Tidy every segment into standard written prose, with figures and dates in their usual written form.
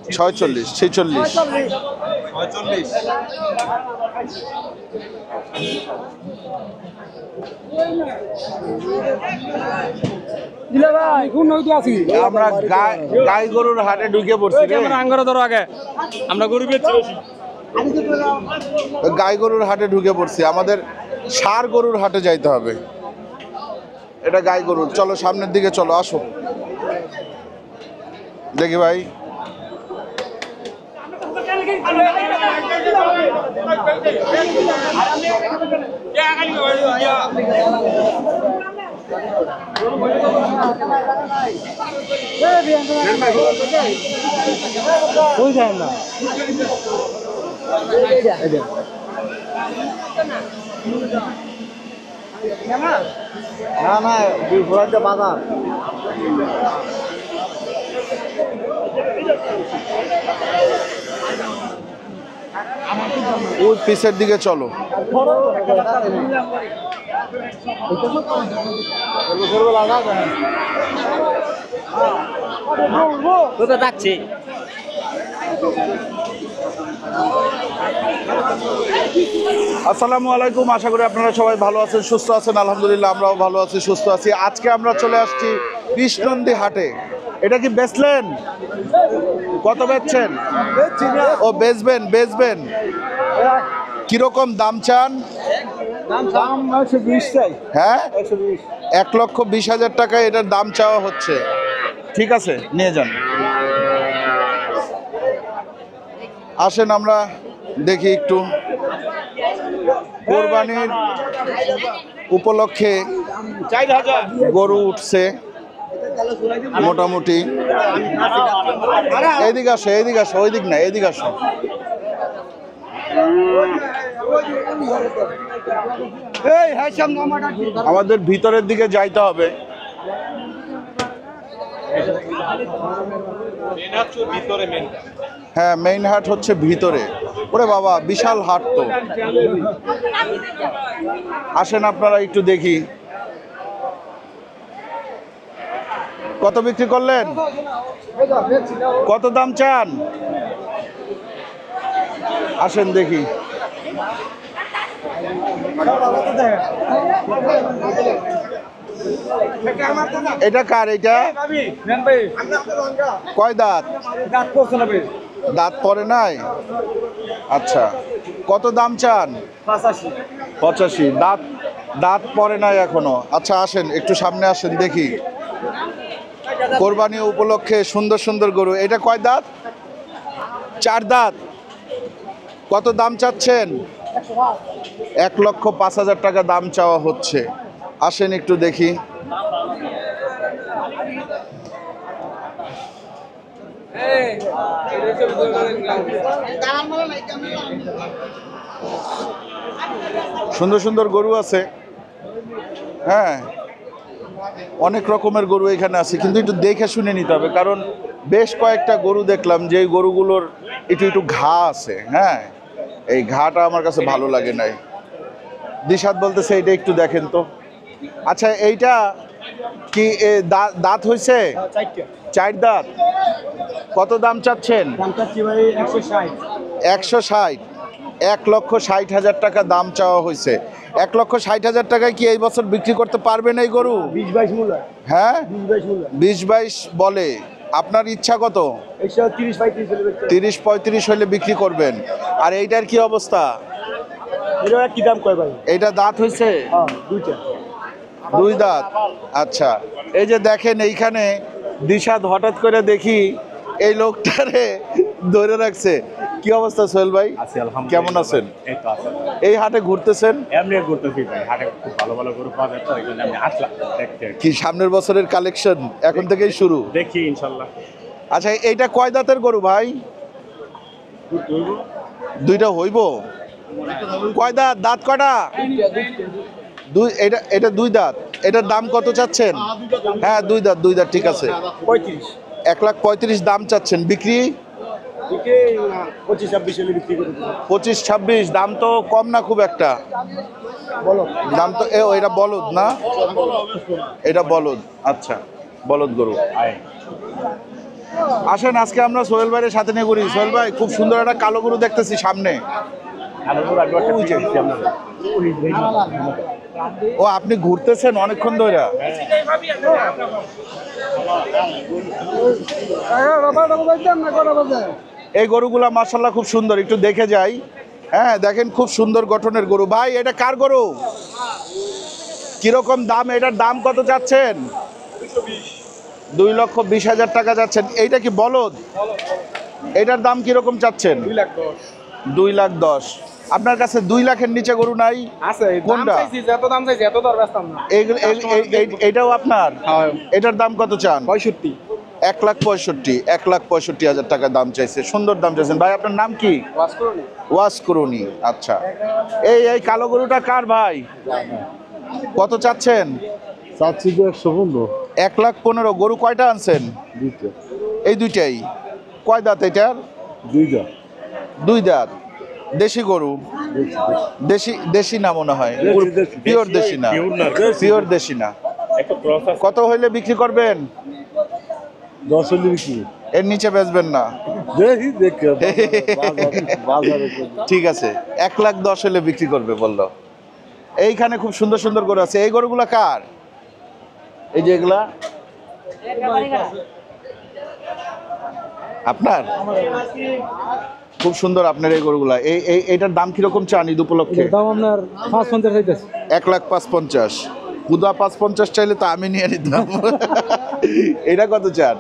46 46 আমরা গাই গরুর হাটে ঢুকে পড়ছি আমরা গরু বেচছি গাই গরুর হাটে ঢুকে পড়ছি আমাদের ষাঁড় গরুর হাটে যাইতে হবে এটা গাই গরুর চলো সামনের দিকে চলো আসো দেখি ভাই না না ঘোরাতে বাজার ওই পিছের দিকে চলো যাচ্ছি আসসালামু আলাইকুম আশা করি আপনারা সবাই ভালো আছেন সুস্থ আছেন আলহামদুলিল্লাহ আমরাও ভালো আছি সুস্থ আছি আজকে আমরা চলে আসছি কৃষ্ণনন্দী হাটে এটা কি বেচলেন কত বেচছেন ও বেচবেন কিরকম দাম চান হ্যাঁ 1,20,000 টাকা এটার দাম চাওয়া হচ্ছে ঠিক আছে নিয়ে যান আসেন আমরা দেখি একটু কোরবানির উপলক্ষে গরু উঠছে মোটামুটি এদিকে আসো ওইদিক না এদিকে আসো আমাদের ভিতরের দিকে যাইতে হবে হ্যাঁ মেইন হাট হচ্ছে ভিতরে ওরে বাবা বিশাল হাট তো আসেন আপনারা একটু দেখি কত বিক্রি করলেন কত দাম চান আসেন দেখি এটা কার এটা কয় দাঁত দাঁত পরে নাই আচ্ছা কত দাম চান 85 দাঁত পরে নাই এখনো আচ্ছা আসেন একটু সামনে আসেন দেখি কোরবানি উপলক্ষে সুন্দর সুন্দর গরু এটা কয় দাঁত 4 দাঁত কত দাম চাচ্ছেন 1,05,000 টাকা দাম চাওয়া হচ্ছে আসেন একটু দেখি সুন্দর সুন্দর গরু আছে হ্যাঁ অনেক রকমের গরু এখানে আছে কিন্তু একটু দেখে শুনে নিতে হবে কারণ বেশ কয়েকটা গরু দেখলাম যে গরুগুলোর একটু ঘা আছে হ্যাঁ এই ঘাটা আমার কাছে ভালো লাগে নাই দিশাত বলতেছে এটা একটু দেখেন তো আচ্ছা এইটা কি দাঁত হয়েছে 4 দাঁত কত দাম চাচ্ছেন 160 1,60,000 টাকা দাম চাওয়া হয়েছে 1,60,000 টাকায় কি এই বছর বিক্রি করতে পারবেন এই গরু 20-22 হ্যাঁ 20-22 বলে আপনার ইচ্ছা কত 30-35 হলে বিক্রি করবেন আর এইটার কি অবস্থা কি দাম কয় ভাই এইটা দাঁত হয়েছে দুইটা 2 দাঁত আচ্ছা এই যে দেখেন এইখানে দিশাদ হঠাৎ করে দেখি এই লোকটারে ধরে রাখছে কি অবস্থা সোহেল ভাই কেমন আছেন এই হাটে ঘুরতেছেন এমনি ঘুরতেছি ভাই হাটে খুব ভালো ভালো গরু পাওয়া যায় তো এই জন্য আমি আসলাম দেখতে কি সামনের বছরের কালেকশন এখন থেকেই শুরু দেখি ইনশাল্লাহ আচ্ছা এইটা কয় দাঁতের গরু ভাই দুইটা হইব কয় দাঁত দাঁত কয়টা এটা 2 দাঁত এটার দাম কত চাচ্ছেন হ্যাঁ 2 দাঁত ঠিক আছে 1,35,000 দাম চাচ্ছেন বিক্রি 25-26 দাম তো কম না খুব একটা দাম তো এটা বলদ না এটা বলদ আচ্ছা বলদ গরু আসেন আজকে আমরা সোহেল ভাইয়ের সাথে নিয়ে ঘুরি। সোহেল ভাই, খুব সুন্দর একটা কালো গরু দেখতেছি সামনে। ওই যে। ও, আপনি ঘুরতেছেন অনেকক্ষণ ধরে? এই গরুগুলা মাশাআল্লাহ খুব সুন্দর, একটু দেখে যাই। হ্যাঁ দেখেন, খুব সুন্দর গঠনের গরু। ভাই, এটা কার গরু? কিরকম দাম? এটার দাম কত চাচ্ছেন? 2,20,000 টাকা যাচ্ছেন। এইটা কি বলদ? এটার দাম কিরকম চাচ্ছেন? 2,10,000। আপনার কাছে 2 লাখের নিচে গরু নাই? আছে কোনটা? যত দাম চাইছি এত দর ব্যস্ত না। এটাও আপনার? এটার দাম কত চান? 65। 1,65,000, 1,65,000 টাকা দাম চাইছে। সুন্দর দাম চাইছেন। ভাই, আপনার নাম কি? ওয়াস করুনি। আচ্ছা, এই কালো গরুটা কার ভাই? কত চাচ্ছেন? চাচ্ছি তো 115। 1,15,000। গরু কয়টা আনছেন? দুইটা। এই দুইটাই? কয় দাঁত এটার? দুইটা। 2 দাঁত। দেশি গরু? দেশি না মনে হয়, পিওর দেশি না, পিওর দেশি না। কত হইলে বিক্রি করবেন? 10 হলে বিক্রি। এর নিচে বেচবেন না? দেখি দেখে ঠিক আছে, 1,10,000 হলে বিক্রি করবে বললো। এইখানে খুব সুন্দর সুন্দর গরু আছে। এই গরুগুলা কার? এই যে এগুলা আপনার? খুব সুন্দর আপনার এই গরুগুলা। এইটার দাম কিরকম চান ঈদ উপলক্ষে? দাম আপনার 550 চাইতেছে। 1,55,000। খুদা 550 চাইলে তো আমি নিয়ে নিতাম। এটা কত চান?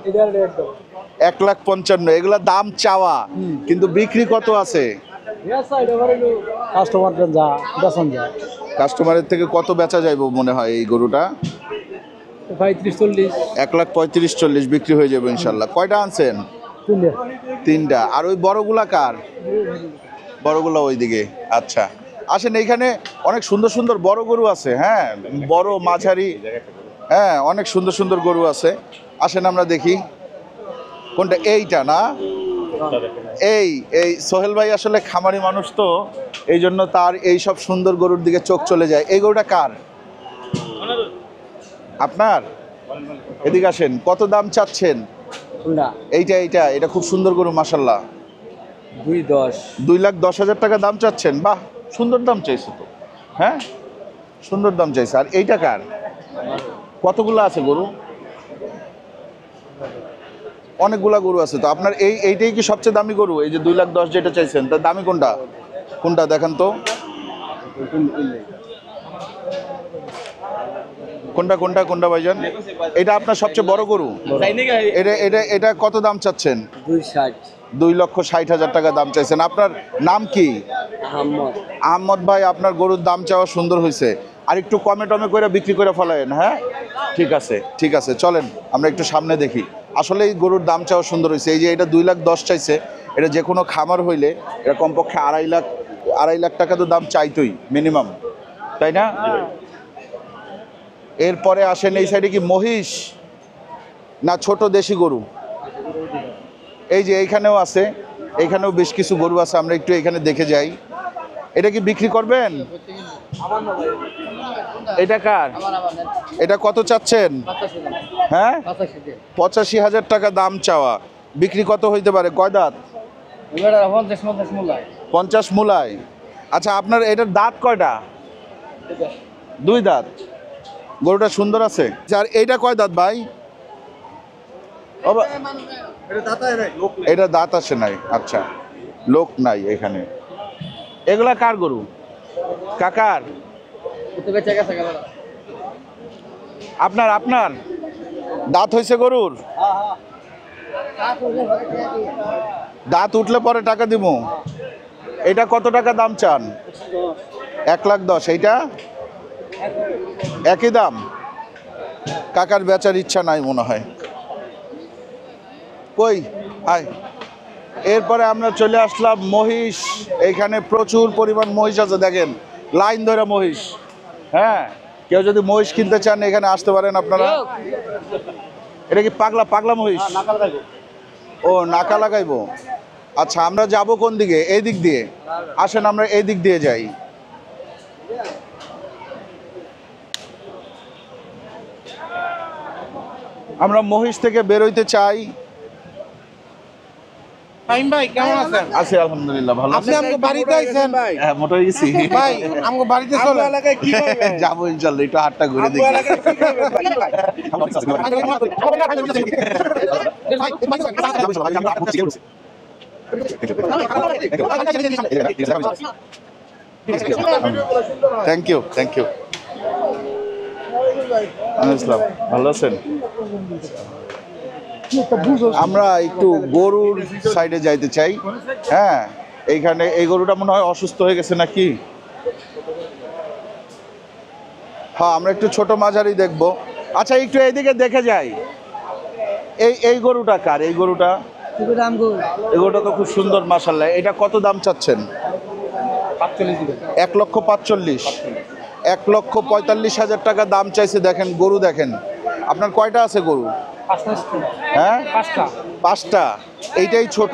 1,55,000। এগুলা দাম চাওয়া, কিন্তু বিক্রি কত আছে? কাস্টমারদের যা বেতন যায়। কাস্টমারের থেকে কত বেচা যাইব মনে হয় এই গরুটা? 35-40। 1,35,000-40 বিক্রি হয়ে যাবে ইনশাল্লাহ। কয়টা আনছেন? 3টা। আর ওই বড়গুলা কার? বড়গুলা ওইদিকে। আচ্ছা, আসেন, এইখানে অনেক সুন্দর সুন্দর বড় গরু আছে। হ্যাঁ, বড় মাঝারি, হ্যাঁ, অনেক সুন্দর সুন্দর গরু আছে। আসেন আমরা দেখি কোনটা। এইটা না? এই সোহেল ভাই আসলে খামারি মানুষ, তো এই জন্য তার এই সব সুন্দর গরুর দিকে চোখ চলে যায়। এই গরুটা কার? আপনার? এদিকে আসেন। কত দাম চাচ্ছেন? এইটা খুব সুন্দর গরু মাশাল্লাহ। 2,10,000 টাকা দাম চাচ্ছেন। বাহ, সুন্দর দাম চাইছে তো। হ্যাঁ, সুন্দর দাম চাইছে। আর এইটা কার? কতগুলো আছে গরু? অনেকগুলা গরু আছে তো আপনার। এইটাই কি সবচেয়ে দামি গরু? এই যে 2,10,000 যেটা চাইছেন, তার দামি কোনটা? কোনটা দেখান তো। কোনটা ভাইজান? এটা আপনার সবচেয়ে বড় গরু? এটা কত দাম চাচ্ছেন? 2,60,000 টাকা দাম চাইছেন। আপনার নাম কি? আহমদ ভাই, আপনার গরুর দাম চাওয়া সুন্দর হয়েছে। আর একটু কমে টমে করে বিক্রি করে ফেলেন। হ্যাঁ, ঠিক আছে, চলেন আমরা একটু সামনে দেখি। আসলে এই গরুর দাম চাওয়া সুন্দর হয়েছে। এই যে এটা 2,10,000 চাইছে, এটা যে কোনো খামার হইলে এটা কমপক্ষে 2.5 লাখ টাকা তো দাম চাইতোই মিনিমাম, তাই না? এরপরে আসেন এই সাইডে কি মহিষ না ছোট দেশি গরু? এই যে এইখানেও আছে, এইখানেও বেশ কিছু গরু আছে। আমরা একটু এখানে দেখে যাই। এটা কি বিক্রি করবেন? এটা কার? এটা কত চাচ্ছেন? হ্যাঁ, 85,000 টাকা দাম চাওয়া। বিক্রি কত হইতে পারে? কয় দাঁত? 50 মূলায়। আচ্ছা, আপনার এটার দাঁত কয়টা? 2 দাঁত। গরুটা সুন্দর আছে। আর এইটা কয় দাঁত ভাই? এটা দাঁত আসে নাই। আচ্ছা, লোক নাই এখানে। এগুলা কার গরু? কাকার? আপনার দাঁত হয়েছে গরুর? দাঁত উঠলে পরে টাকা দিব। এটা কত টাকা দাম চান? 1,10,000। এইটা একই দাম। কাকার বেচার ইচ্ছা নাই মনে হয়। কই আয়। এরপরে আমরা চলে আসলাম মহিষ। এইখানে প্রচুর পরিমাণ মহিষ আছে, দেখেন লাইন ধরে মহিষ। হ্যাঁ, কেউ যদি মহিষ কিনতে চান এখানে আসতে পারেন আপনারা। এটা কি পাগলা মহিষ? ও, নাকা লাগাইবো। আচ্ছা, আমরা যাব কোন দিকে? এই দিক দিয়ে। আসেন আমরা এই দিক দিয়ে যাই। আমরা মহিষ থেকে বেরোইতে চাই, ফাহিম ভাই কেমন আছেন? আছি আলহামদুলিল্লাহ, ভালো আছি। আপনি আমাকে বাড়িতে আইছেন হ্যাঁ, মোটর গেছি ভাই, আমাকে বাড়িতে চলে যাবো ইনশাল্লাহ, একটু হাটটা ঘুরে দেখি। Thank you, thank you. Islam, ভালো আছেন? আমরা একটু গরুর সাইডে যাইতে চাই। হ্যাঁ, এইখানে এই গরুটা মনে হয় অসুস্থ হয়ে গেছে নাকি? হ্যাঁ, আমরা একটু ছোট মাঝারি দেখবো। আচ্ছা, একটু এইদিকে দেখে যাই। এই গরুটা কার? এই গরুটা, এই গরুটা তো খুব সুন্দর মাশাআল্লাহ। এটা কত দাম চাচ্ছেন? 1,45,000। 1,45,000 টাকা দাম চাইছে। দেখেন গরু, দেখেন। আপনার কয়টা আছে গরু? হ্যাঁ, 5টা। এইটাই ছোট,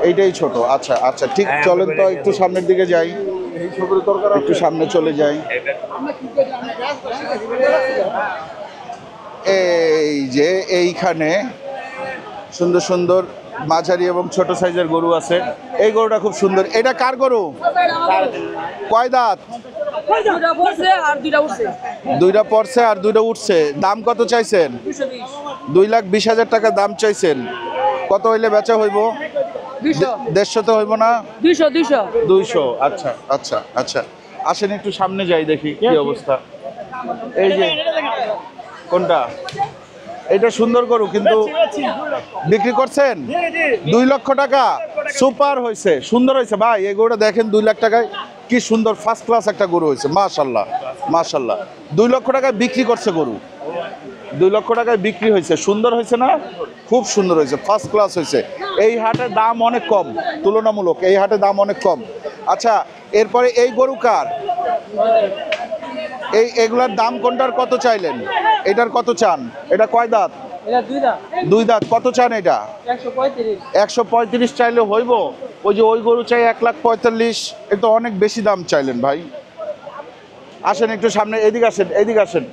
এইটাই ছোট। আচ্ছা আচ্ছা, ঠিক, চলেন তো একটু সামনের দিকে যাই, একটু সামনে চলে যাই। এই যে এইখানে সুন্দর সুন্দর মাঝারি এবং ছোট সাইজের গরু আছে। এই গরুটা খুব সুন্দর। এটা কার গরু? কয় দাঁত? দুইটা পড়ছে আর দুইটা উঠছে। দাম কত চাইছেন? 2,20,000 টাকা দাম চাইছেন। কত হইলে বেচা হইব? 150 তো হইব না? 200। আচ্ছা আচ্ছা আচ্ছা, আসেন একটু সামনে যাই, দেখি কি অবস্থা। এই যে কোনটা? এটা সুন্দর গরু, কিন্তু বিক্রি করছেন 2 লক্ষ টাকা। সুপার হয়েছে, সুন্দর হয়েছে ভাই। এই গরুটা দেখেন, 2 লাখ টাকায় কি সুন্দর ফার্স্ট ক্লাস একটা গরু হয়েছে। মাশাল্লাহ মাশাল্লাহ, 2 লক্ষ টাকায় বিক্রি করছে গরু। 2 লক্ষ টাকায় বিক্রি হয়েছে। সুন্দর হয়েছে না? খুব সুন্দর হয়েছে, ফার্স্ট ক্লাস হয়েছে। এই হাটে দাম অনেক কম, তুলনামূলক এই হাটে দাম অনেক কম। আচ্ছা, এরপরে এই গরু কার? এগুলার দাম কোনটার কত চাইলেন? এটার কত চান? এটা কয় দাঁত? 2 দাঁত। কত চান এটা? 135 চাইলে হইব? ওই যে ওই গরু চাই 1,45,000। এটা অনেক বেশি দাম চাইলেন ভাই। আসেন একটু সামনে, এদিকে আসেন, এদিকে আসেন,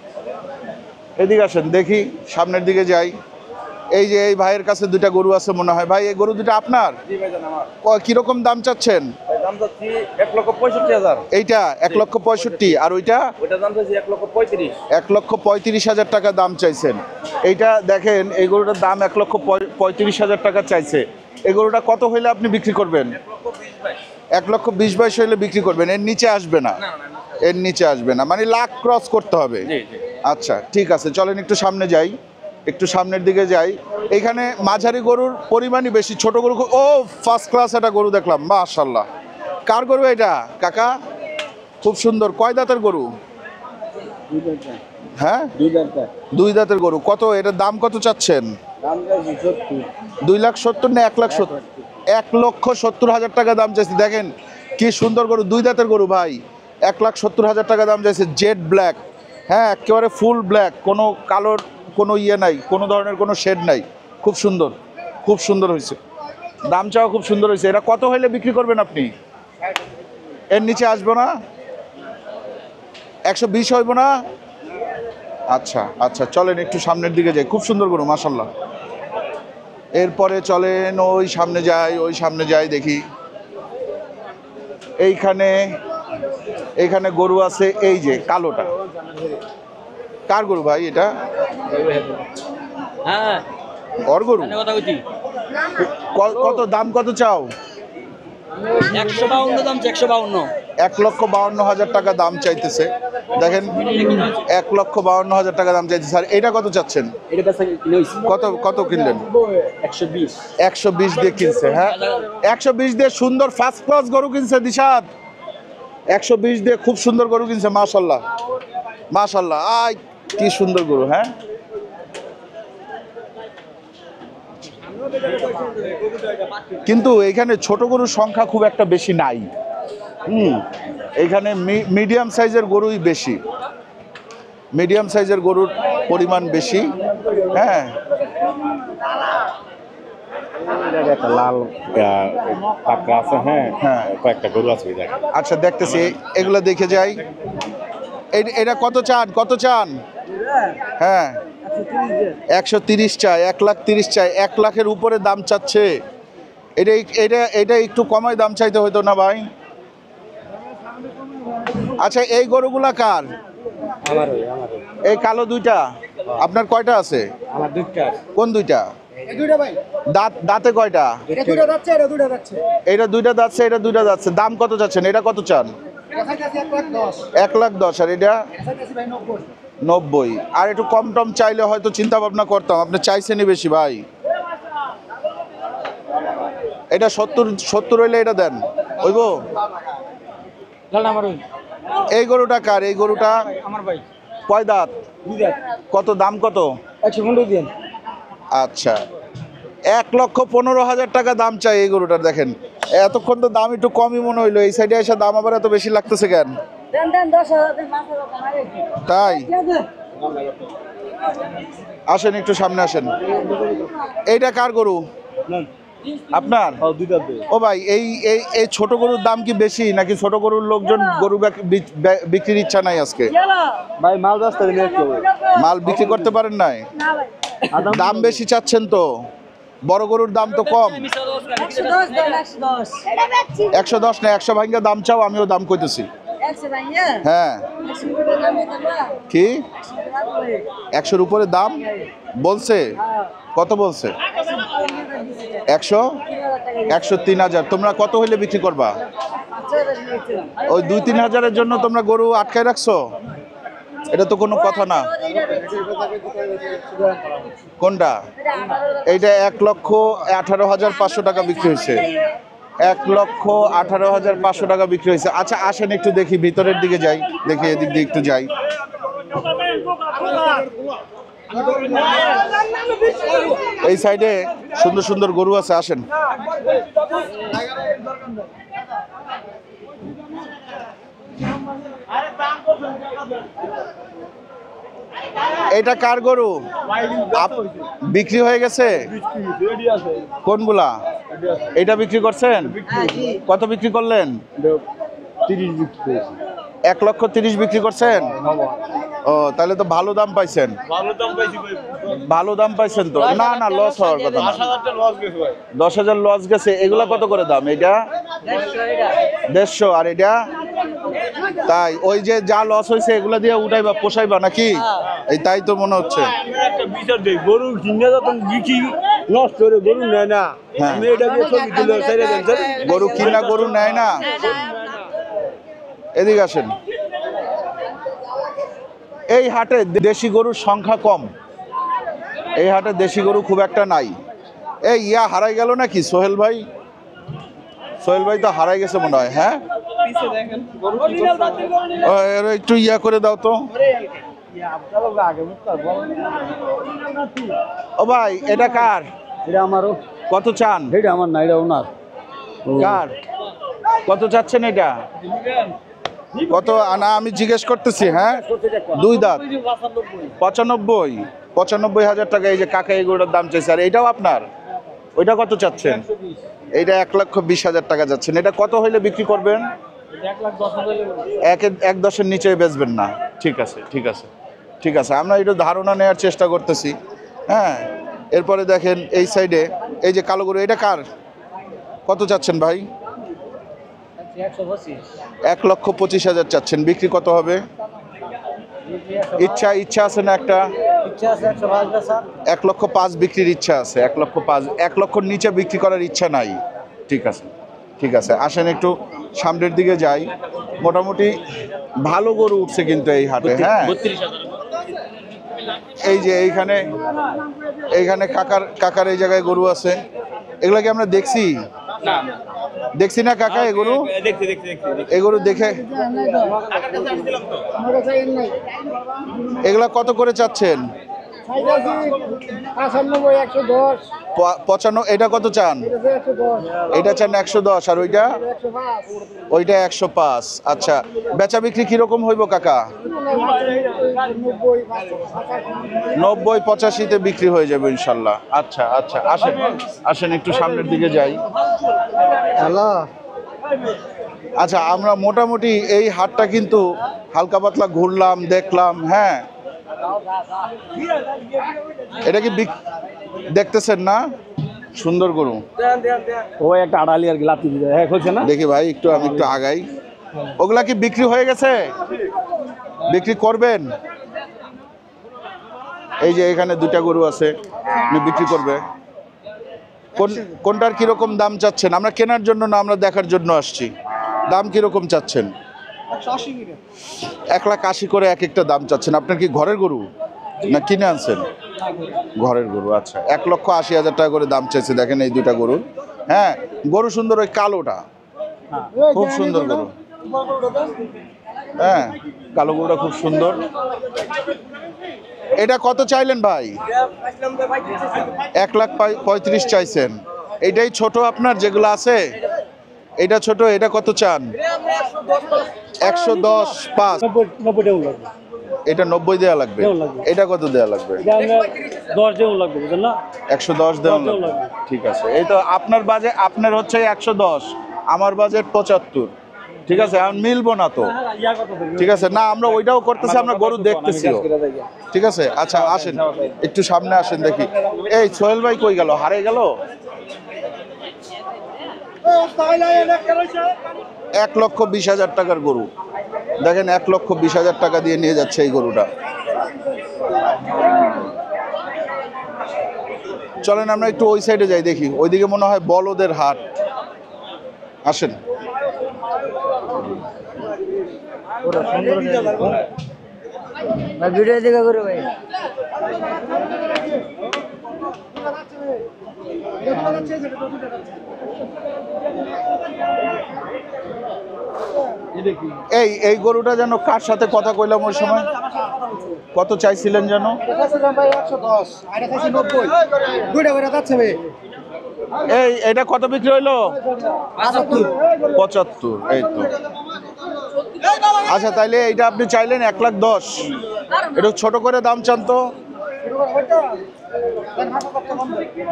এদিকে আসেন, দেখি সামনের দিকে যাই। এই যে এই ভাইয়ের কাছে 2টা গরু আছে মনে হয়। ভাই, এই গরু 2টা আপনার? কিরকম দাম চাচ্ছেন? দাম চাচ্ছি 1,65,000। এইটা 1,65,000। আর ওইটা? ওইটা দাম চাইছি 1,35,000। 1,35,000 টাকা দাম চাইছেন। এইটা দেখেন, এই গরুটার দাম 1,35,000 টাকা চাইছে। এই গরুটা কত হইলে আপনি বিক্রি করবেন? 1,20,000-22,000 হইলে বিক্রি করবেন। এর নিচে আসবে না? এর নিচে আসবে না, মানে লাখ ক্রস করতে হবে। আচ্ছা ঠিক আছে, চলেন একটু সামনে যাই, একটু সামনের দিকে যাই। এখানে মাঝারি গরুর পরিমাণই বেশি, ছোট গরু। ও, ফার্স্ট ক্লাস একটা গরু দেখলাম, মাশাআল্লাহ। কার গরু এটা কাকা? খুব সুন্দর। কয় দাঁতের গরু? হ্যাঁ, 2 দাঁতের গরু। কত এটার দাম কত চাচ্ছেন? 2,70,000 না 1,70,000? 1,70,000 টাকা দাম চাইছে। দেখেন কি সুন্দর গরু, 2 দাঁতের গরু ভাই। 1,70,000 টাকা দাম চাইছে। জেড ব্ল্যাক, হ্যাঁ, একেবারে ফুল ব্ল্যাক, কোনো কালোর কোনো ইয়ে নাই, কোনো ধরনের কোনো শেড নাই। খুব সুন্দর, খুব সুন্দর হয়েছে। দাম চাও খুব সুন্দর হয়েছে। এটা কত হইলে বিক্রি করবেন আপনি? এর নিচে আসবো না? 120 হইব না? আচ্ছা আচ্ছা, চলেন একটু সামনের দিকে যাই। খুব সুন্দর গরু মাশাআল্লাহ। এরপরে চলেন ওই সামনে যাই, ওই সামনে যাই, দেখি। এইখানে গরু আছে। এই যে কালোটা কার গরু ভাই? এটা হ্যাঁ, ওর গরু। কথা বলছি। কত দাম কত চাও? 152 দাম, 152। 1,52,000 টাকা দাম চাইতেছে। দেখেন, 1,52,000 টাকা দাম চাইতেছে। আর এটা কত চাচ্ছেন? এটা কাছে কিনে হইছে কত কত কিনলেন? 120। 120 দিয়ে কিনছে। হ্যাঁ, 120 দিয়ে সুন্দর ফার্স্ট ক্লাস গরু কিনছে দিশাদ। 120 দিয়ে খুব সুন্দর গরু কিনছে, মাশাআল্লাহ মাশাআল্লাহ। আই কি সুন্দর গরু। হ্যাঁ, কিন্তু এখানে ছোট গরুর সংখ্যা খুব একটা বেশি নাই। এইখানে মিডিয়াম সাইজের গরুই বেশি, মিডিয়াম সাইজের গরুর পরিমাণ বেশি। হ্যাঁ, একটা লাল পাকড়া আছে। হ্যাঁ হ্যাঁ, কয়েকটা গরু আছে ওই জায়গায়। আচ্ছা দেখতেছি, এগুলো দেখে যাই। এটা কত চান? কত চান? হ্যাঁ, 130 চাই, 1,30,000 চাই। 1 লাখের উপরে দাম চাচ্ছে। এটা এটা এটা একটু কমায় দাম চাইতে হতো না ভাই? আচ্ছা, এই গরুগুলা কার? এই কালো দুইটা আপনার কয়টা আছে? আমার দুইটা। কোন দুইটা? দাঁতে কয়টা? এটা দুইটা যাচ্ছে, এটা দুইটা যাচ্ছে। দাম কত যাচ্ছেন? এটা কত চান? 1,10,000। আর এটা 90। আর একটু কম টম চাইলে হয়তো চিন্তা ভাবনা করতাম, আপনি চাইছেনই বেশি ভাই। এটা 70 হইলে এটা দেন, হইব? এই গরুটা কার? এই গরুটা আমার ভাই কয় দাঁত? কত দাম কত? 115 দিন। আচ্ছা, 1,15,000 টাকা দাম চাই এই গরুটার। দেখেন এতক্ষণ তো দাম একটু কমই মনে হইলো, এই সাইডে এসে দাম আবার এত বেশি লাগতেছে কেন? তাই আসেন একটু সামনে আসেন। এইটা কার গরু? আপনার? ও ভাই, এই এই এই ছোট গরুর দাম কি বেশি, নাকি ছোট গরুর লোকজন গরু বিক্রির ইচ্ছা নাই আজকে? ভাই মাল রাস্তা মাল বিক্রি করতে পারেন নাই? দাম বেশি চাচ্ছেন তো, বড় গরুর দাম তো কম। 110 না, 100 ভাঙ্গা দাম চাও, আমিও দাম কইতেছি। হ্যাঁ, কি 100-র উপরে দাম বলছে? কত বলছে? 103,000। তোমরা কত হইলে বিক্রি করবা? ওই 2-3 হাজারের জন্য তোমরা গরু আটকায় রাখছো? এটা তো কোনো কথা না। কোনটা? এইটা 1,18,500 টাকা বিক্রি হয়েছে। 1,18,500 টাকা বিক্রি হয়েছে। আচ্ছা আসেন একটু দেখি, ভিতরের দিকে যাই, দেখি এদিক দিয়ে একটু যাই। এই সাইডে সুন্দর সুন্দর গরু আছে, আসেন। এটা কার গরু? বিক্রি হয়ে গেছে? কোনগুলা? এটা বিক্রি করছেন? কত বিক্রি করলেন? 1,30,000 বিক্রি করছেন? ও, তাহলে তো ভালো দাম পাইছেন। ভালো দাম পাইছেন তো? না না, লস হওয়ার কথা না। 10,000 লস গেছে। এগুলা কত করে দাম? এটা 150। আর এটা? তাই ওই যে যা লস হয়েছে এগুলা দিয়ে উঠাইবা, পোষাইবা নাকি? এই তাই তো মনে হচ্ছে। গরু কিনে যখন বিক্রি নষ্ট করে গরু নেয় না, হ্যাঁ। আমি এটা দিয়ে ছবি তুলে ছেড়ে দেন স্যার। গরু কিনা গরু নেয় না। এদিকে আসেন। এই হাটে দেশি গরুর সংখ্যা কম, এই হাটে দেশি গরু খুব একটা নাই। এই ইয়া হারাই গেল নাকি সোহেল ভাই? সোহেল ভাই তো হারাই গেছে মনে হয়। হ্যাঁ, এর একটু ইয়া করে দাও তো। ও ভাই, এটা কার? এটা আমারও। কত চান? এটা আমার না, এটা ওনার। কার? কত চাচ্ছেন এটা? কত আনা আমি জিজ্ঞেস করতেছি। হ্যাঁ, 2 দাঁত। 95,000 টাকা। এই যে কাকা এই গরুটার দাম চাইছে। আর এইটাও আপনার? ওইটা কত চাচ্ছেন? এইটা 1,20,000 টাকা যাচ্ছেন। এটা কত হইলে বিক্রি করবেন? 1,10,000-এর নিচে বেচবেন না? ঠিক আছে, ঠিক আছে, ঠিক আছে। আমরা একটু ধারণা নেওয়ার চেষ্টা করতেছি। হ্যাঁ, এরপরে দেখেন এই সাইডে এই যে কালো গরু, এটা কার? কত চাচ্ছেন ভাই? 1,25,000 চাচ্ছেন। বিক্রি কত হবে? ইচ্ছা আছে না একটা? 1,05,000 বিক্রির ইচ্ছা আছে। 1,05,000, 1,00,000-র নিচে বিক্রি করার ইচ্ছা নাই। ঠিক আছে, ঠিক আছে। আসেন একটু সামনের দিকে যাই। মোটামুটি ভালো গরু উঠছে কিন্তু এই হাটে। হ্যাঁ, এই যে এইখানে কাকার এই জায়গায় গরু আছে। এগুলা কি আমরা দেখছি না কাকা? এই গরু দেখে এগুলা কত করে চাচ্ছেন? 95, এটা কত চান? এটা চান 110। আর ওইটা? ওইটা 105। আচ্ছা, বেচা বিক্রি কিরকম হইব কাকা? 90-85-তে বিক্রি হয়ে যাবে ইনশাল্লাহ। আচ্ছা আচ্ছা, আসেন একটু সামনের দিকে যাই। হ্যালো। আচ্ছা, আমরা মোটামুটি এই হাটটা কিন্তু হালকা পাতলা ঘুরলাম, দেখলাম। হ্যাঁ, এটা কি দেখতেছেন না? সুন্দর গরু। ও একটা আড়ালি আর কি লাতি দিয়ে এক হচ্ছে না। দেখি ভাই একটু আমি একটু আগাই। ওগুলা কি বিক্রি হয়ে গেছে? বিক্রি করবেন? এই যে এখানে দুটা গরু আছে, আপনি বিক্রি করবে। কোনটার কিরকম দাম চাচ্ছেন? আমরা কেনার জন্য না, আমরা দেখার জন্য আসছি। দাম কিরকম চাচ্ছেন? 1,80,000 করে এক একটা দাম চাচ্ছেন। আপনার কি ঘরের গরু না কিনে আনছেন? ঘরের গরু। আচ্ছা, 1,80,000 টাকা করে দাম চাইছে। দেখেন এই দুটা গরু। হ্যাঁ, গরু সুন্দর, ওই কালোটা খুব সুন্দর গরু। হ্যাঁ, কালো গরুটা খুব সুন্দর। এটা কত চাইলেন ভাই? 1,35,000 চাইছেন। এটাই ছোট আপনার যেগুলো আছে? এটা ছোট, এটা কত চান? 110, 5। 90 টাকা লাগবে। এটা 90 দেওয়া লাগবে। এটা কত দেওয়া লাগবে? 10 টাকা লাগবে, বুঝলেন না? 110 দেওয়া লাগবে। ঠিক আছে, এই তো আপনার বাজেট, আপনার হচ্ছে 110, আমার বাজেট 75। ঠিক আছে, এখন মিলবো না তো। ঠিক আছে, না আমরা ওইটাও করতেছি, আমরা গরু দেখতেছিও। ঠিক আছে, আচ্ছা আসেন একটু সামনে আসেন দেখি। এই সোহেল ভাই কই গেল? হারিয়ে গেল? 1,20,000 টাকার গরু। দেখেন 1,20,000 টাকা দিয়ে নিয়ে যাচ্ছে এই গরুটা। চলেন আমরা একটু ওই সাইডে যাই, দেখি ওইদিকে মনে হয় বলদের হাট। আসেন। ভিডিও দেখা করো ভাই। এই গরুটা যেন কার সাথে কথা কইলাম ওই সময়? কত চাইছিলেন যেন? এই এটা কত বিক্রি হইলো? 75। এই তো। আচ্ছা, তাইলে এইটা আপনি চাইলেন 1,10,000। একটু ছোট করে দাম চান তো।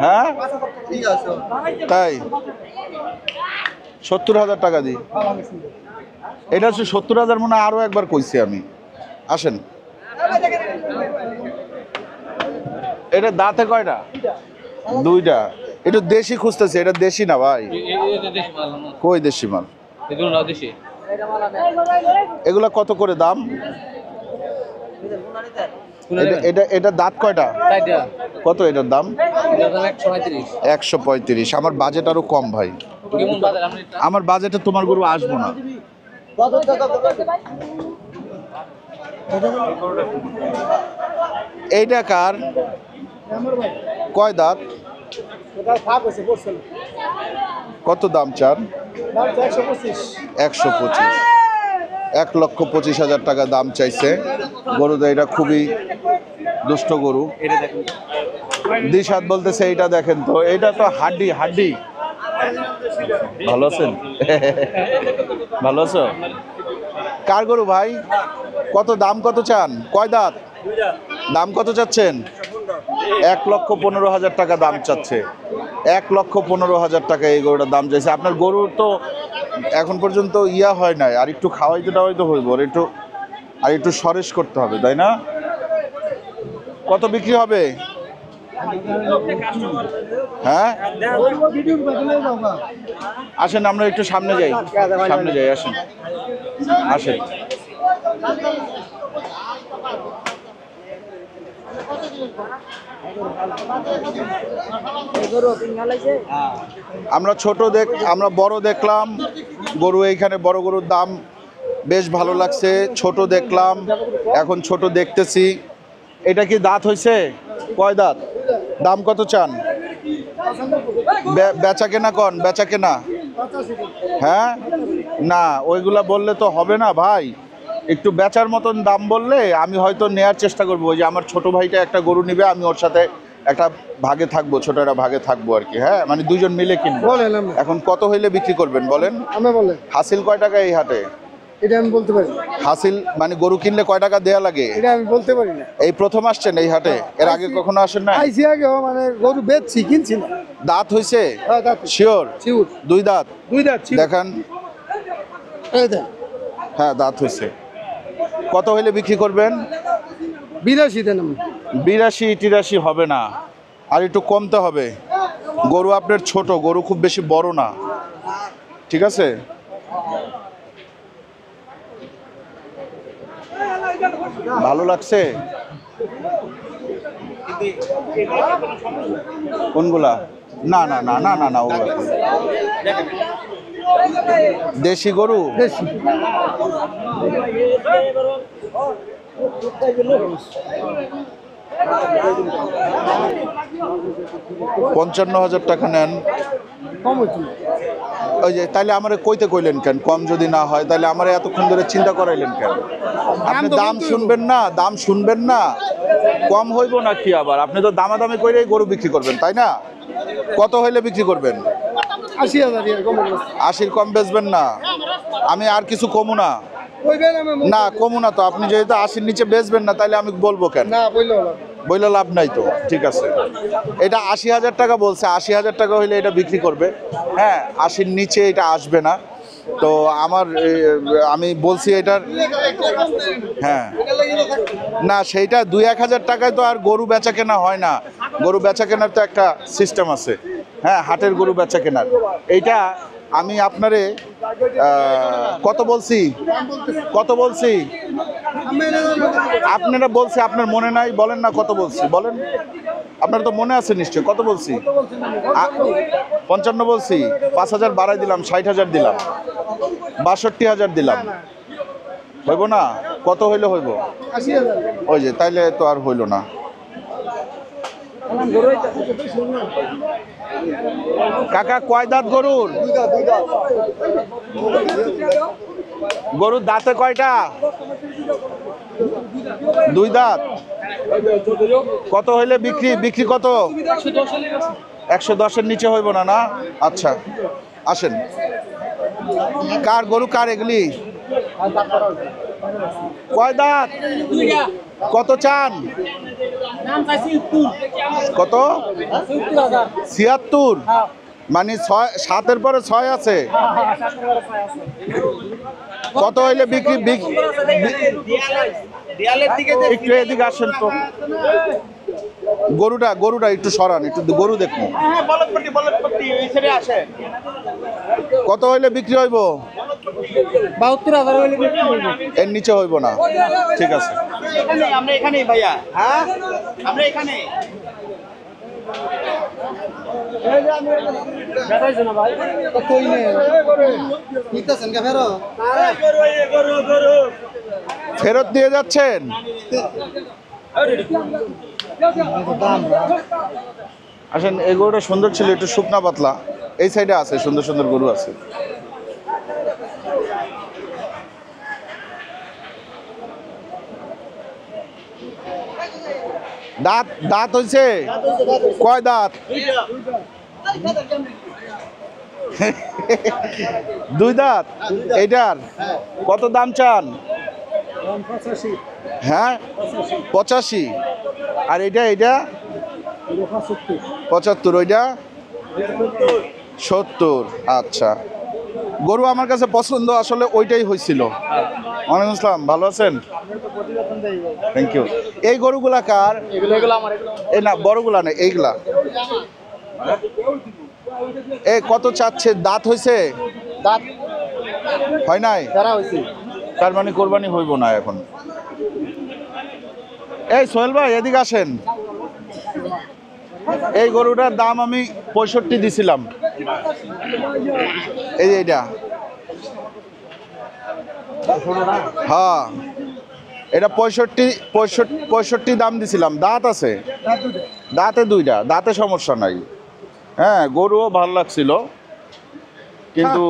হ্যাঁ তাই 70,000 টাকা দিই। এটা হচ্ছে 70,000 মনে হয় আরো একবার কইছি আমি। আসেন। এটা দাঁতে কয়টা? দুইটা। একটু দেশি খুঁজতেছে। এটা দেশি না ভাই? কই দেশি মাল? এগুলা কত করে দাম? এটা দাঁত কয়টা? কত এটার দাম? 135। আমার বাজেট আরো কম ভাই। আমার বাজেটে তোমার গরু আসবো না। এইটা কার? কয় দাঁত? কত দাম চান? 125। 1,25,000 টাকা দাম চাইছে গরুটা। এটা খুবই দুষ্ট গরু। দিশাত বলতেছে এইটা দেখেন তো, এটা তো হাড্ডি হাড্ডি। ভালো আছেন? ভালো আছো? কার গরু ভাই? কত দাম? কত চান? কয় দাঁত? দাম কত চাচ্ছেন? 1,15,000 টাকা দাম চাচ্ছে। 1,15,000 টাকা এই গরুটার দাম চাইছে। আপনার গরুর তো এখন পর্যন্ত ইয়া হয় নাই, আর একটু খাওয়াইতে টাওয়াইতে হইব, আর একটু সরেশ করতে হবে, তাই না? কত বিক্রি হবে? হ্যাঁ আসেন আমরা একটু সামনে যাই, আসেন আসেন। আমরা বড় দেখলাম গরু, এইখানে বড় গরুর দাম বেশ ভালো লাগছে। ছোট দেখলাম, এখন ছোট দেখতেছি। এটা কি দাঁত হয়েছে? কয় দাঁত? দাম কত চান? বেচা কেনা কন, বেচা কেনা? হ্যাঁ না, ওইগুলা বললে তো হবে না ভাই। একটু বেচার মতন দাম বললে আমি হয়তো নেয়ার চেষ্টা করবো। ওই যে আমার ছোট ভাইটা একটা গরু নিবে, আমি ওর সাথে একটা ভাগে থাকবো, ছোট একটা ভাগে থাকবো আর কি। হ্যাঁ মানে দুইজন মিলে কিনবো। এখন কত হইলে বিক্রি করবেন বলেন? হাসিল কয় টাকা এই হাটে? এটা আমি বলতে পারি। হাসিল মানে গরু কিনলে কয় টাকা দেয়া লাগে? এটা আমি বলতে পারি না। এই প্রথম আসছেন এই হাটে? এর আগে কখনো আসেন না? আইসি আগে, মানে গরু বেচছি, কিনছি না। দাঁত হইছে? হ্যাঁ দাঁত। শিওর? শিওর। দুই দাঁত? দুই দাঁত। দেখান। এই দেখ। হ্যাঁ দাঁত হইছে। কত হইলে বিক্রি করবেন? 82 দেন। 82-83 হবে না, আর একটু কমতে হবে। গরু আপনার ছোট, গরু খুব বেশি বড় না, ঠিক আছে? ভালো লাগছে কোনগুলা? না না না না না না, ওগুলা দেশি গরু। বেশি 55,000 টাকা নেন। কম হইতো না। ওই যে তাইলে আমারে কইতে কইলেন কেন? কম যদি না হয় তাহলে আমারে এতক্ষণ ধরে চিন্তা করাইলেন কেন? আপনি দাম শুনবেন না, দাম শুনবেন না, কম হইব না কি আবার? আপনি তো দামাদামি কইরেই গরু বিক্রি করবেন, তাই না? কত হইলে বিক্রি করবেন? 80,000 এর কম হইতো 80 কম বেচবেন না? আমি আর কিছু কমু না। কইবেন আমি না কমু না তো, আপনি যেহেতু 80 নিচে বেচবেন না তাহলে আমি বলবো কেন? না বললো না। বইলে লাভ নাই তো, ঠিক আছে। এটা 80,000 টাকা বলছে, 80,000 টাকা হইলে এটা বিক্রি করবে। হ্যাঁ, 80-র নিচে এটা আসবে না। তো আমি বলছি এটার, হ্যাঁ না সেইটা 2-1 হাজার টাকায় তো আর গরু বেচা কেনা হয় না। গরু বেচা কেনার তো একটা সিস্টেম আছে, হ্যাঁ, হাটের গরু বেচা কেনার। এইটা আমি আপনারে কত বলছি, কত বলছি? আপনারা বলছি, আপনার মনে নাই? বলেন না কত বলছি, বলেন। আপনার তো মনে আছে নিশ্চয়, কত বলছি? 55 বলছি, 5,000 বাড়াই দিলাম, 60,000 দিলাম, 62,000 দিলাম। হইব না? কত হইলে হইব? 80,000 ওই যে তাইলে তো আর হইল না। কাকা কয় দাঁত গরুর? গরুর দাঁতে কয়টা? 2 দাঁত। কত হইলে বিক্রি? বিক্রি কত? 110-এর নিচে হইব না? না, আচ্ছা আসেন। কার গরু, কার এগুলি? কয় দাঁত? কত চান? কত? 76? মানে 7-এর পরে 6 আছে। কত হইলে বিক্রি? একটু এদিকে আসেন তো, গরুটা একটু সরান, একটু গরু দেখুন। কত হইলে বিক্রি হইব? 72,000 হইলে বিক্রি হইবে। এর নিচে হইব না, ঠিক আছে। আমরা এখানেই ভাইয়া, হ্যাঁ আমরা এখানে। কই নে নিতেছেন কে ফেরো? ফেরত দিয়ে যাচ্ছেন? আসেন, এই গরুটা সুন্দর ছিল, একটু শুকনা পাতলা। এই সাইডে আছে সুন্দর সুন্দর গরু আছে। দাঁত দাঁত হইছে? কয় দাঁত? 2 দাঁত। এইটার কত দাম চান? হ্যাঁ 85। আর এইটা 75, ওইটা 70। আচ্ছা, গরু আমার কাছে পছন্দ আসলে ওইটাই হয়েছিল। ওয়ালাইকুম আসসালাম, ভালো আছেন? Thank you. এই গরুগুলা কার? এই না, বড়গুলা না, এইগুলা। এ কত চাচ্ছে? দাঁত হয়েছে? দাঁত হয় নাই? যারা হইছে তার মানে কোরবানি হইব না এখন। এই সোহেল ভাই এদিকে আসেন। এই গরুটার দাম আমি 65 দিছিলাম। এই যে এইটা, হ্যাঁ এটা 65 দাম দিছিলাম। দাঁত আছে? দাঁতে 2টা, দাঁতে সমস্যা নাই। হ্যাঁ, গরুও ভালো লাগছিল, কিন্তু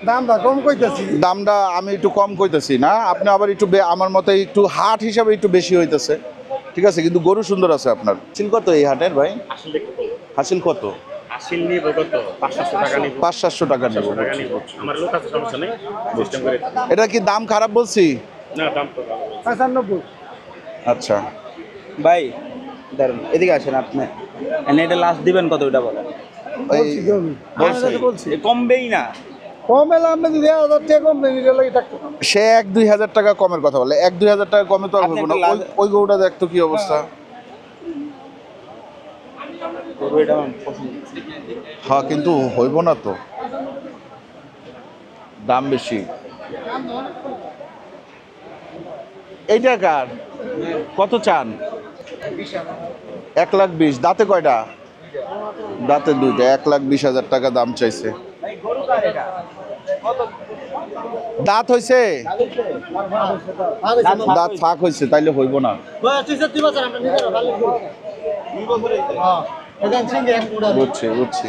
দামটা কম কইতাছি। দামটা আমি একটু কম কইতেছি না, আপনি আবার একটু আমার মতে একটু হাট হিসাবে একটু বেশি হইতেছে, ঠিক আছে, কিন্তু গরু সুন্দর আছে আপনার। হাসিল কত এই হাটের ভাই? হাসিল কত? আসিল নিব কত? 500 টাকা নিব। 500-700 টাকা নেব। আমার লোক আছে, সমস্যা নেই, সিস্টেম করে। এটা কি দাম খারাপ বলছি? না, দাম তো ভালো। 95 আচ্ছা, ভাই দাঁড়ান, এদিকে আসেন আপনি। এনে এটা লাস্ট দিবেন কত, ওটা বলেন। এই বলছে বলছি এ কমবেই না। কম এলে আপনি যদি 1000 টাকা কম দেন এটা লাগি থাকতো। সে 1-2 হাজার টাকা কমের কথা বলে, 1-2 হাজার টাকা কমে তো আর আপনি হইব না। একটা ওই গরুটা দেখতো কি অবস্থা। গরু এটা আমার পছন্দ। হ্যাঁ কিন্তু হইব না তো, দাম বেশি। এইটা কার, কত চান? 1,20,000। দাঁতে কয়টা? দাঁতে দুইটা। 1,20,000 টাকা দাম চাইছে। দাঁত হইছে, দাঁত ফাঁক হইছে, তাইলে হইব না। বুঝছি বুঝছি।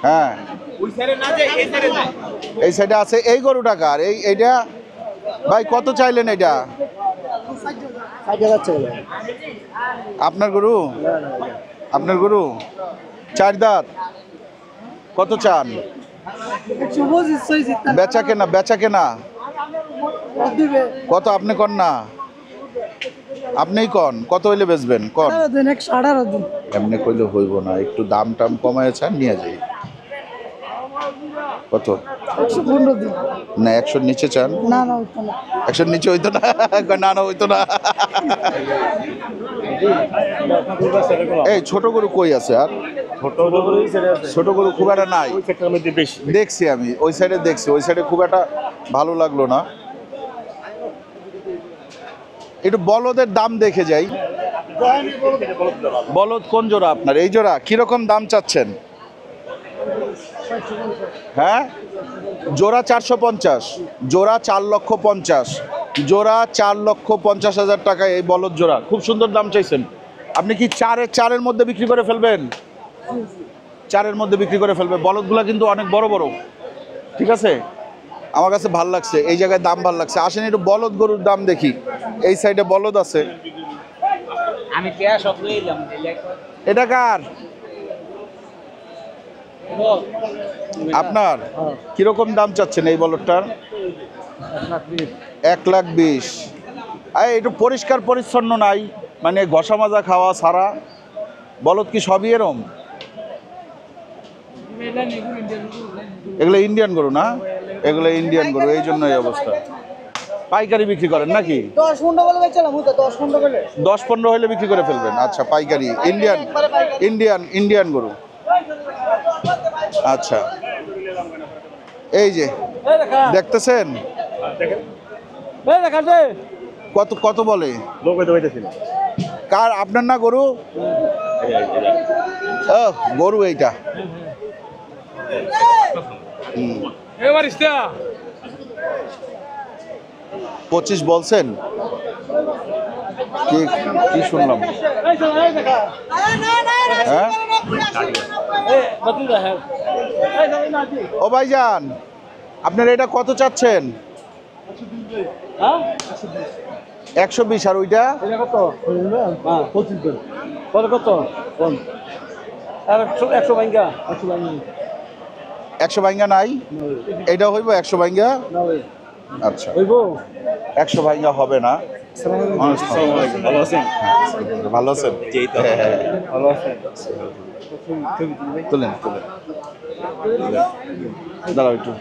হ্যাঁ এই সাইডে আছে। এই গরুটা কার? এইটা ভাই কত চাইলেন এটা? আপনার গরু? আপনার গরু 4 দাঁত। কত চান? বেচা কেনা, বেচা কেনা কত? আপনি কন না, আপনিই কন কত হইলে বেচবেন কন। এমনি কইলে হইব না, একটু দাম টাম কমায় চান নিয়ে যাই। কত? 100 নিচে চান? 100 নিচে হইতো না? না না হইতো না। এই ছোট গরু কই আছে? আর ছোট গরু খুব একটা নাই দেখছি আমি, ওই সাইডে দেখছি। ওই সাইডে খুব একটা ভালো লাগলো না। একটু বলদের দাম দেখে যাই। বলদ কোন জোড়া আপনার? এই জোড়া কিরকম দাম চাচ্ছেন? হ্যাঁ জোড়া 450, জোড়া 4,50,000, জোড়া 4,50,000 টাকা এই বলদ জোড়া। খুব সুন্দর দাম চাইছেন। আপনি কি চারের মধ্যে বিক্রি করে ফেলবেন? 4-এর মধ্যে বিক্রি করে ফেলবে। বলদগুলা কিন্তু অনেক বড় বড়। ঠিক আছে, আমার কাছে ভাল লাগছে, এই জায়গায় দাম ভাল লাগছে। আসেন একটু বলদ গরুর দাম দেখি। এই সাইডে বলদ আছে। আমি এটা কার? আপনার? কিরকম দাম চাচ্ছেন এই বলদটার? 1,20,000। একটু পরিষ্কার পরিচ্ছন্ন নাই, মানে ঘষা মাজা খাওয়া ছাড়া। বলদ কি সবই এরম? এগুলো ইন্ডিয়ান গরু না? এগুলো ইন্ডিয়ান গরু, এই জন্য এই অবস্থা। পাইকারি বিক্রি করেন নাকি? 10-15 হলে বিক্রি করে ফেলবেন। আচ্ছা পাইকারি ইন্ডিয়ান, ইন্ডিয়ান গরু। আচ্ছা এই যে দেখতেছেন কত কত বলে? কার? আপনার না গরু? গরু এইটা। 25 বলছেন? কি কি শুনলাম? হ্যাঁ ও ভাইজান, আপনার এটা কত চাচ্ছেন? 120। আর ওইটা? 100 ভাঙ্গা নাই? এটা হইব 100 ভাঙ্গা? আচ্ছা 100 ভাঙ্গা হবে না। ভালো আছেন? ভালো আছেন? তুলেন তুলেন দাঁড়াও একটু।